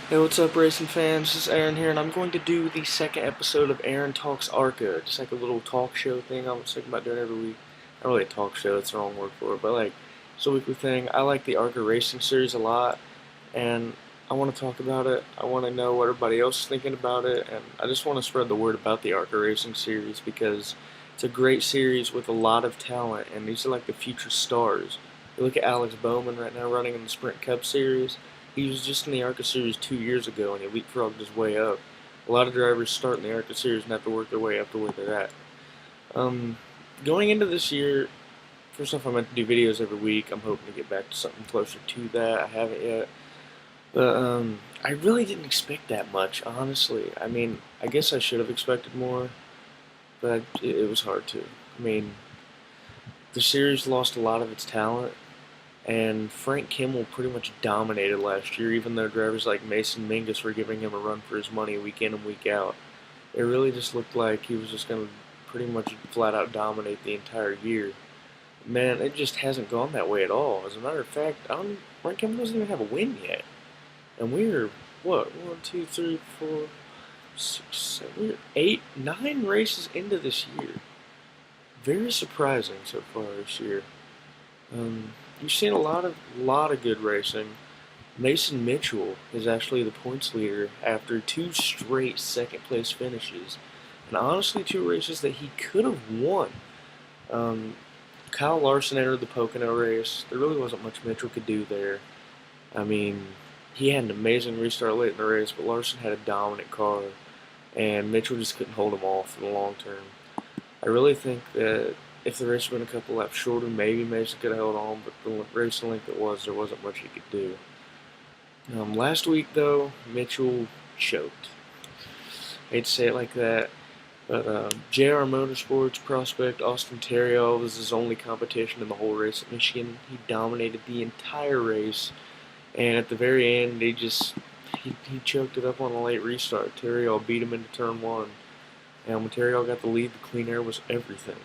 Hey, what's up, racing fans? This is Aaron here, and I'm going to do the second episode of Aaron Talks Arca, just like a little talk show thing I was thinking about doing every week. Not really a talk show, that's the wrong word for it, but like, it's a weekly thing. I like the Arca racing series a lot, and I want to talk about it. I want to know what everybody else is thinking about it, and I just want to spread the word about the Arca racing series because it's a great series with a lot of talent, and these are like the future stars. You look at Alex Bowman right now running in the Sprint Cup series. He was just in the ARCA Series 2 years ago, and he leapfrogged his way up. A lot of drivers start in the ARCA Series and have to work their way up to where they're at. Um, Going into this year, first off, I'm meant to do videos every week. I'm hoping to get back to something closer to that. I haven't yet. But I really didn't expect that much, honestly. I mean, I guess I should have expected more, but it was hard to. I mean, the series lost a lot of its talent, and Frank Kimmel pretty much dominated last year, even though drivers like Mason Mingus were giving him a run for his money week in and week out. It really just looked like he was just going to pretty much flat out dominate the entire year. Man, it just hasn't gone that way at all. As a matter of fact, Frank Kimmel doesn't even have a win yet. And we're, what, 1, 2, 3, 4, 6, 7, we're 8, 9 races into this year. Very surprising so far this year. You've seen a lot of good racing. Mason Mitchell is actually the points leader after two straight second place finishes, and honestly, two races that he could have won. Um, Kyle Larson entered the Pocono race. There really wasn't much Mitchell could do there. I mean, he had an amazing restart late in the race, but Larson had a dominant car, and Mitchell just couldn't hold him off in the long term. I really think that if the race had been a couple laps shorter, maybe Mason could have held on, but the race length it was, there wasn't much he could do. Last week, though, Mitchell choked. I hate to say it like that, but JR Motorsports prospect Austin Terrio was his only competition in the whole race at Michigan. He dominated the entire race, and at the very end, he choked it up on a late restart. Terrio beat him into turn one, and when Terrio got the lead, the clean air was everything.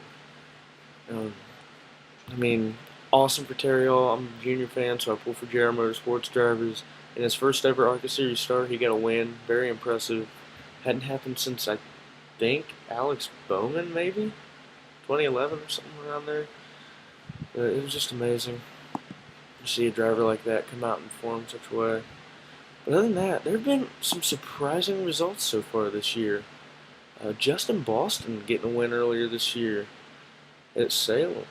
Um, I mean, awesome for Terrio. I'm a junior fan, so I pull for JR Motorsports drivers. In his first ever ARCA Series start, he got a win. Very impressive. Hadn't happened since, I think, Alex Bowman, maybe? 2011 or something around there. But it was just amazing to see a driver like that come out and perform in such a way. But other than that, there have been some surprising results so far this year. Justin Boston getting a win earlier this year at Salem.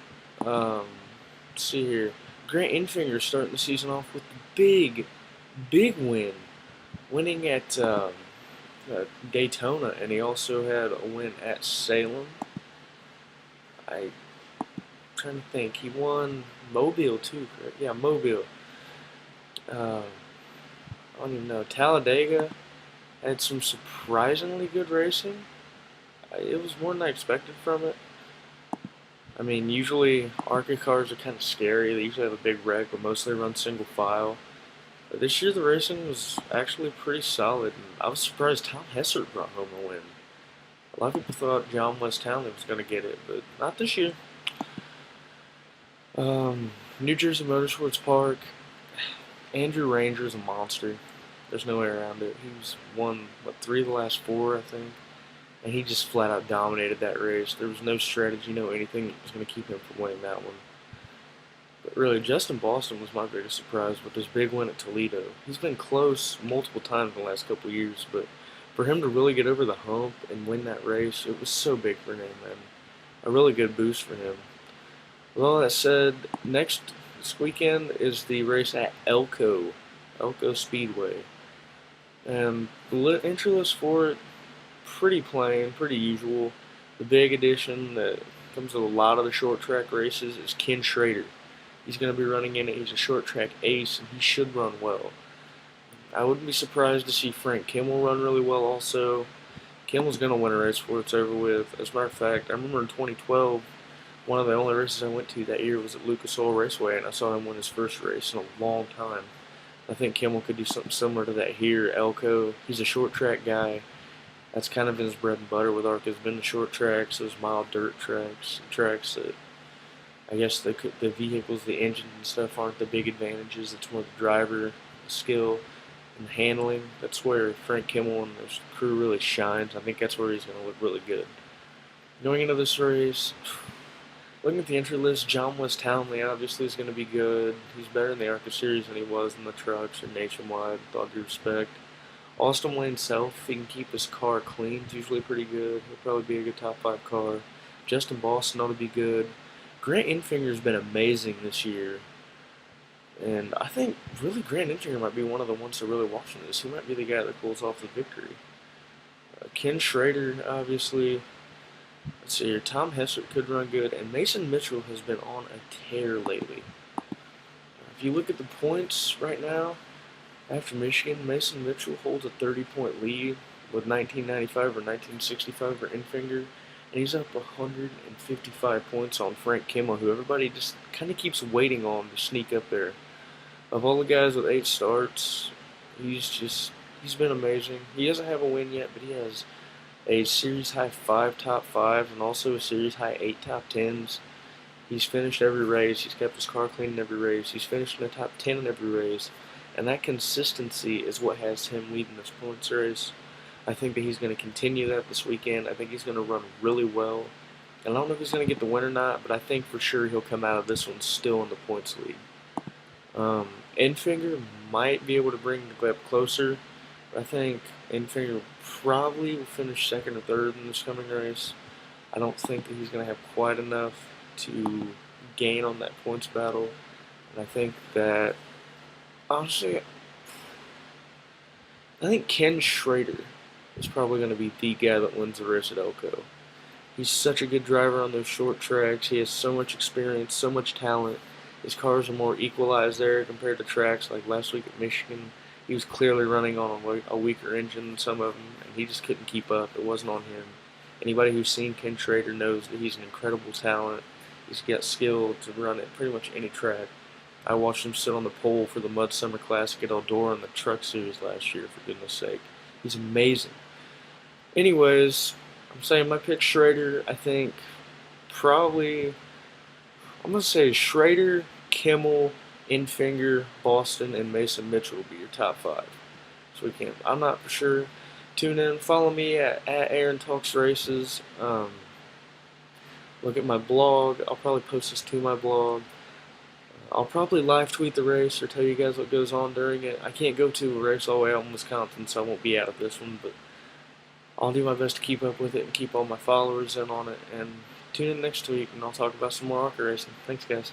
Um, let's see here. Grant Enfinger starting the season off with a big win, winning at Daytona, and he also had a win at Salem. I'm trying to think. He won Mobile too, correct? Yeah, Mobile. Uh, I don't even know. Talladega had some surprisingly good racing. It was more than I expected from it. I mean, usually ARCA cars are kind of scary. They usually have a big wreck, but mostly run single file. But this year the racing was actually pretty solid, and I was surprised Tom Hessert brought home a win. A lot of people thought John West Townley was going to get it, but not this year. New Jersey Motorsports Park, Andrew Ranger is a monster. There's no way around it. He's won, what, 3 of the last 4, I think? And he just flat out dominated that race. There was no strategy, no anything that was going to keep him from winning that one. But really, Justin Boston was my biggest surprise with his big win at Toledo. He's been close multiple times in the last couple of years, but for him to really get over the hump and win that race, it was so big for him, and a really good boost for him. With all that said, this weekend is the race at Elko Speedway. And the entry list for it, pretty plain, pretty usual. The big addition that comes with a lot of the short track races is Ken Schrader. He's going to be running in it. He's a short track ace, and he should run well. I wouldn't be surprised to see Frank Kimmel run really well also. Kimmel's going to win a race before it's over with. As a matter of fact, I remember in 2012, one of the only races I went to that year was at Lucas Oil Raceway, and I saw him win his first race in a long time. I think Kimmel could do something similar to that here. Elko, he's a short track guy. That's kind of his bread and butter with ARCA, has been the short tracks, those mild dirt tracks that I guess the vehicles, the engine and stuff aren't the big advantages. It's more the driver, the skill. and handling. That's where Frank Kimmel and his crew really shines. I think that's where he's going to look really good. Going into this race, looking at the entry list, John West Townley obviously is going to be good. He's better in the ARCA series than he was in the trucks or nationwide, with all due respect. Austin Wayne Self, if he can keep his car clean, is usually pretty good. He'll probably be a good top 5 car. Justin Boston ought to be good. Grant Enfinger's been amazing this year. And I think really Grant Enfinger might be one of the ones to really watch in this. He might be the guy that pulls off the victory. Ken Schrader, obviously. Let's see here. Tom Hessert could run good. And Mason Mitchell has been on a tear lately. If you look at the points right now, after Michigan, Mason Mitchell holds a 30-point lead with 1995 or 1965 for Enfinger. And he's up 155 points on Frank Kimmel, who everybody just kind of keeps waiting on to sneak up there. Of all the guys with 8 starts, he's been amazing. He doesn't have a win yet, but he has a series high 5 top 5 and also a series high 8 top 10s. He's finished every race. He's kept his car clean in every race. He's finished in the top 10 in every race. And that consistency is what has him leading this points race. I think that he's going to continue that this weekend. I think he's going to run really well. And I don't know if he's going to get the win or not, but I think for sure he'll come out of this one still in the points lead. Enfinger might be able to bring the gap closer. I think Enfinger probably will finish second or third in this coming race. I don't think that he's going to have quite enough to gain on that points battle. And I think that, honestly, I think Ken Schrader is probably going to be the guy that wins the race at Elko. He's such a good driver on those short tracks. He has so much experience, so much talent. His cars are more equalized there compared to tracks like last week at Michigan. He was clearly running on a weaker engine than some of them, and he just couldn't keep up. It wasn't on him. Anybody who's seen Ken Schrader knows that he's an incredible talent. He's got skill to run at pretty much any track. I watched him sit on the pole for the Mud Summer Classic at Eldora in the Truck Series last year, for goodness sake. He's amazing. Anyways, I'm saying my pick Schrader. I think probably, I'm going to say Schrader, Kimmel, Enfinger, Boston, and Mason Mitchell will be your top 5. So we can. I'm not for sure. Tune in. Follow me at Aaron Talks Races. Look at my blog. I'll probably post this to my blog. I'll probably live tweet the race or tell you guys what goes on during it. I can't go to a race all the way out in Wisconsin, so I won't be out of this one, but I'll do my best to keep up with it and keep all my followers in on it. And tune in next week, and I'll talk about some more ARCA racing. Thanks, guys.